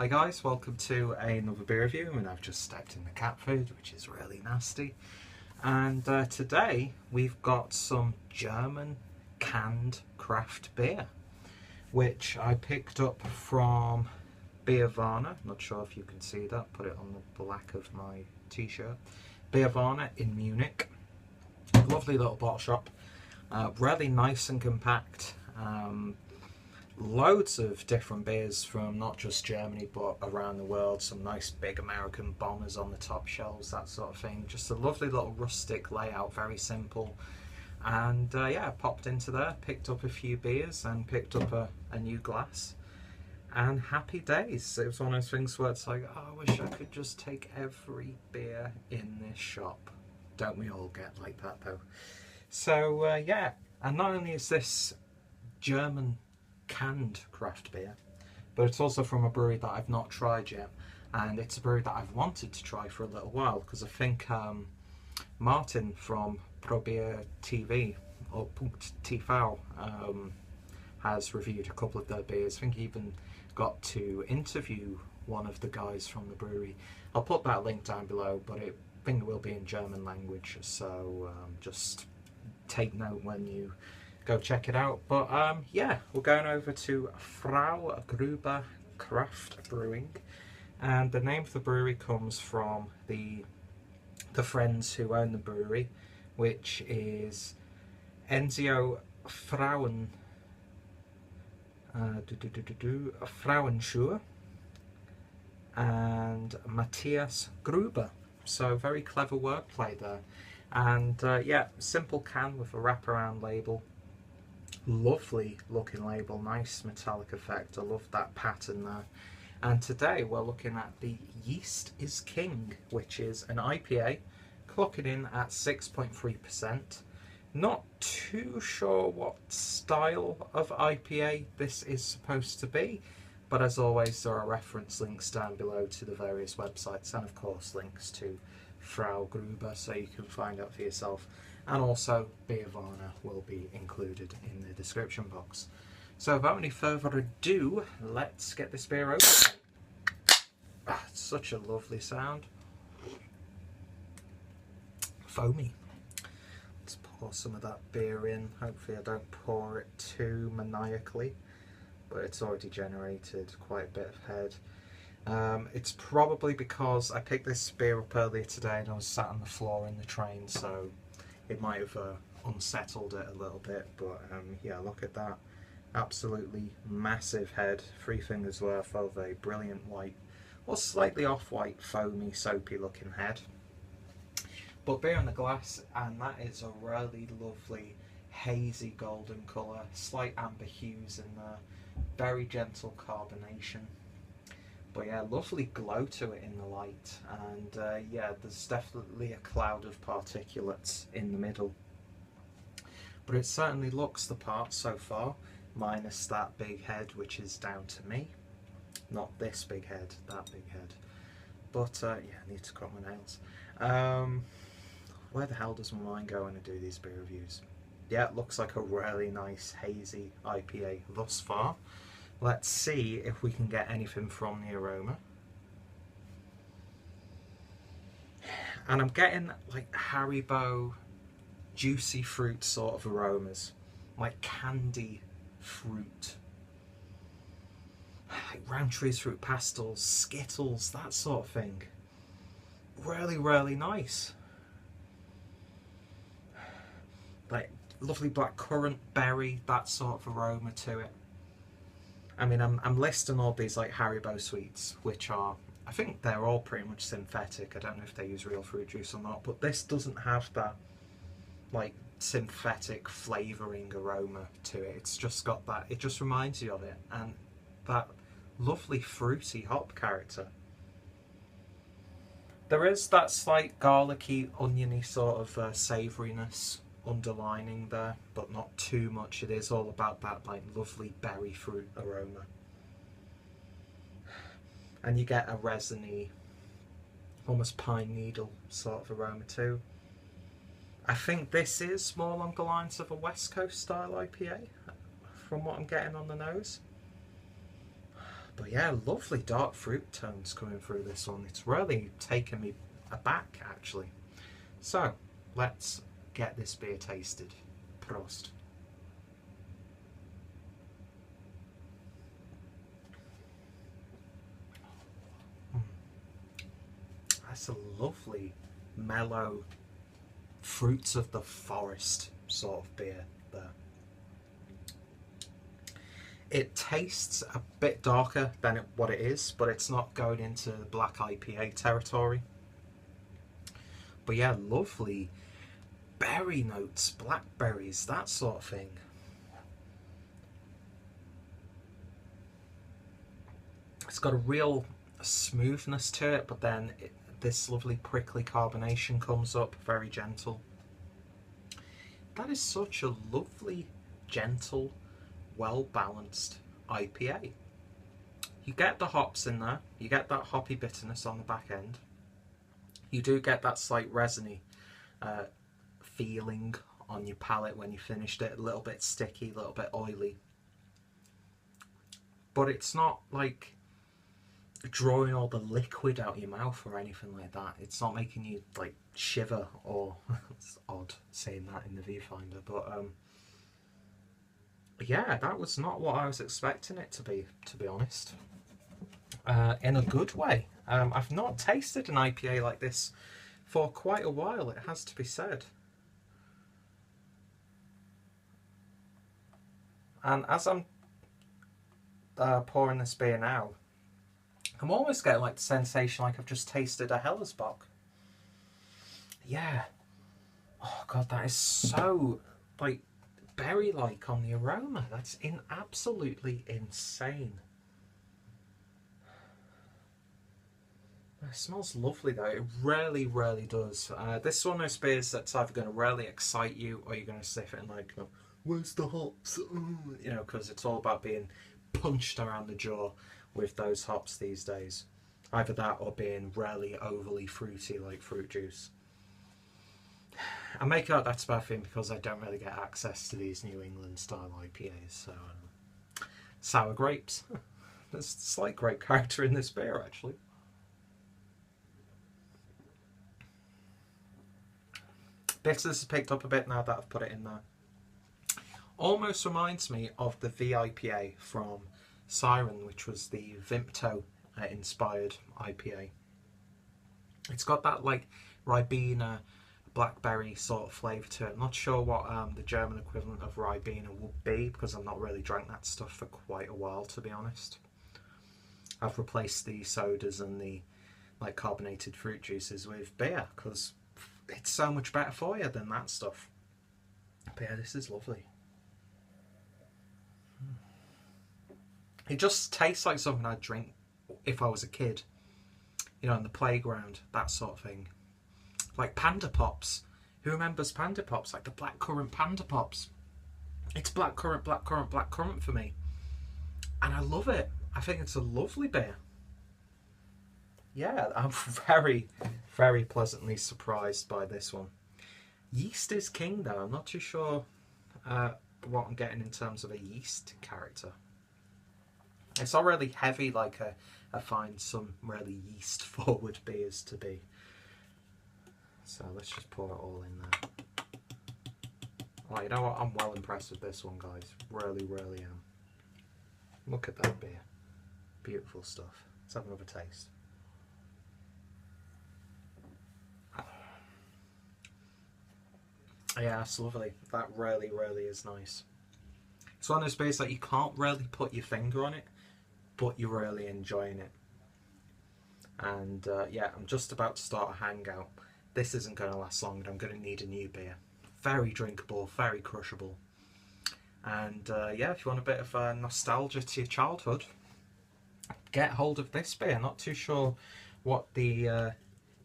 Hi guys, welcome to another beer review, and I've just stepped in the cat food, which is really nasty. And today we've got some German canned craft beer, which I picked up from Biervana. Not sure if you can see that, put it on the back of my t-shirt. Biervana in Munich. Lovely little bottle shop, really nice and compact. Loads of different beers from not just Germany but around the world. Some nice big American bombers on the top shelves, that sort of thing. Just a lovely little rustic layout, very simple. And yeah, I popped into there, picked up a few beers and picked up a new glass. And happy days. It was one of those things where it's like, oh, I wish I could just take every beer in this shop. Don't we all get like that though? So yeah, and not only is this German canned craft beer, but it's also from a brewery that I've not tried yet, and it's a brewery that I've wanted to try for a little while, because I think Martin from Probier TV or Punkt TV has reviewed a couple of their beers. I think he even got to interview one of the guys from the brewery. I'll put that link down below, but I think it will be in German language, so just take note when you go check it out. But yeah, we're going over to FrauGruber Craft Brewing, and the name of the brewery comes from the friends who own the brewery, which is Enzio Frauenschuhe and Matthias Gruber. So very clever wordplay there. And yeah, simple can with a wraparound label. Lovely looking label, nice metallic effect. I love that pattern there. And today we're looking at the Yeast is King, which is an IPA, clocking in at 6.3%. Not too sure what style of IPA this is supposed to be, but as always there are reference links down below to the various websites, and of course links to FrauGruber so you can find out for yourself. And also Biervana will be included in the description box. So without any further ado, let's get this beer open. Ah, it's such a lovely sound. Foamy. Let's pour some of that beer in. Hopefully I don't pour it too maniacally, but it's already generated quite a bit of head. It's probably because I picked this beer up earlier today and I was sat on the floor in the train, so it might have unsettled it a little bit. But yeah, look at that. Absolutely massive head. 3 fingers worth of a brilliant white, or slightly off-white, foamy, soapy looking head. But beer in the glass, and that is a really lovely hazy golden colour, slight amber hues in there, very gentle carbonation. But yeah, lovely glow to it in the light, and yeah, there's definitely a cloud of particulates in the middle. But it certainly looks the part so far, minus that big head, which is down to me. Not this big head, that big head. But yeah, I need to cut my nails. Where the hell does my mind go when I do these beer reviews? Yeah, it looks like a really nice hazy IPA thus far. Let's see if we can get anything from the aroma. And I'm getting like Haribo juicy fruit sort of aromas, like candy fruit, like Roundtree's fruit pastels, Skittles, that sort of thing. Really, really nice. Like lovely blackcurrant berry, that sort of aroma to it. I mean, I'm listing all these like Haribo sweets, which are, I think they're all pretty much synthetic. I don't know if they use real fruit juice or not, but this doesn't have that like synthetic flavouring aroma to it. It's just got that, it just reminds you of it, and that lovely fruity hop character. There is that slight garlicky, oniony sort of savouriness underlining there, but not too much. It is all about that like lovely berry fruit aroma, and you get a resiny, almost pine needle sort of aroma too. I think this is more along the lines of a West Coast style IPA from what I'm getting on the nose. But yeah, lovely dark fruit tones coming through this one. It's really taken me aback, actually. So, let's get this beer tasted. Prost. That's a lovely, mellow, fruits of the forest sort of beer there. It tastes a bit darker than what it is, but it's not going into black IPA territory. But yeah, lovely berry notes, blackberries, that sort of thing. It's got a real smoothness to it, but then this lovely prickly carbonation comes up, very gentle. That is such a lovely, gentle, well-balanced IPA. You get the hops in there, you get that hoppy bitterness on the back end. You do get that slight resiny feeling on your palate when you finished it, a little bit sticky, a little bit oily. But it's not like drawing all the liquid out your mouth or anything like that. It's not making you like shiver, or it's odd saying that in the viewfinder, but yeah, that was not what I was expecting it to be honest. In a good way. I've not tasted an IPA like this for quite a while, it has to be said. And as I'm pouring this beer now, I'm almost getting like the sensation like I've just tasted a Hellersbock. Yeah. Oh god, that is so like berry-like on the aroma. That's absolutely insane. It smells lovely though. It really, really does. This is one of those beers that's either going to really excite you, or you're going to sniff it and like, where's the hops? You know, because it's all about being punched around the jaw with those hops these days. Either that or being really overly fruity like fruit juice. I make out that's a bad thing because I don't really get access to these New England style IPAs. So sour grapes. There's a slight grape character in this beer actually. Bitterness has picked up a bit now that I've put it in there. Almost reminds me of the VIPA from Siren, which was the Vimto inspired IPA. It's got that like Ribena blackberry sort of flavour to it. I'm not sure what the German equivalent of Ribena would be, because I've not really drank that stuff for quite a while, to be honest. I've replaced the sodas and the like carbonated fruit juices with beer because it's so much better for you than that stuff. But yeah, this is lovely. It just tastes like something I'd drink if I was a kid, you know, in the playground, that sort of thing. Like Panda Pops. Who remembers Panda Pops? Like the blackcurrant Panda Pops. It's blackcurrant, blackcurrant, blackcurrant for me. And I love it. I think it's a lovely beer. Yeah, I'm very, very pleasantly surprised by this one. Yeast is king though. I'm not too sure what I'm getting in terms of a yeast character. It's not really heavy like I find some really yeast forward beers to be. So let's just pour it all in there. Oh, you know what? I'm well impressed with this one, guys. Really, really am. Look at that beer. Beautiful stuff. Let's have another taste. Yeah, it's lovely. That really, really is nice. It's one of those beers that you can't really put your finger on it, but you're really enjoying it. And yeah, I'm just about to start a hangout. This isn't going to last long and I'm going to need a new beer. Very drinkable, very crushable. And yeah, if you want a bit of nostalgia to your childhood, get hold of this beer. Not too sure what the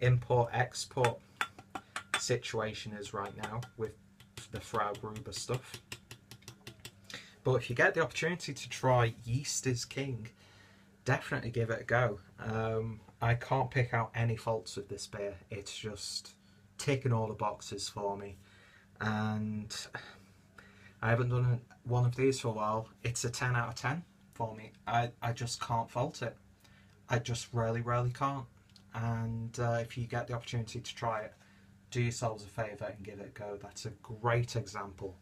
import-export situation is right now with the FrauGruber stuff. But if you get the opportunity to try Yeast is King, definitely give it a go. I can't pick out any faults with this beer. It's just ticking all the boxes for me. And I haven't done one of these for a while. It's a 10 out of 10 for me. I just can't fault it. I just really can't. And if you get the opportunity to try it, do yourselves a favour and give it a go. That's a great example.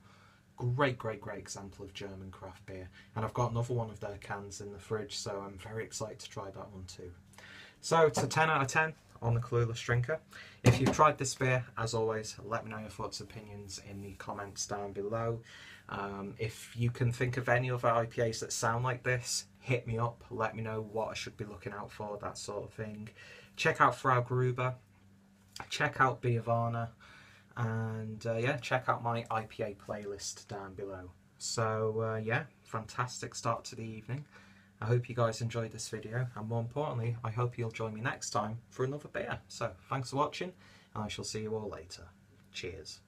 Great example of German craft beer. And I've got another one of their cans in the fridge, so I'm very excited to try that one too. So it's a 10 out of 10 on the Clueless Drinker. If you've tried this beer, as always, let me know your thoughts and opinions in the comments down below. If you can think of any other IPAs that sound like this, hit me up, let me know what I should be looking out for, that sort of thing. Check out FrauGruber, check out Biervana, and yeah, check out my IPA playlist down below. So yeah, fantastic start to the evening. I hope you guys enjoyed this video, and more importantly, I hope you'll join me next time for another beer. So thanks for watching, and I shall see you all later. Cheers.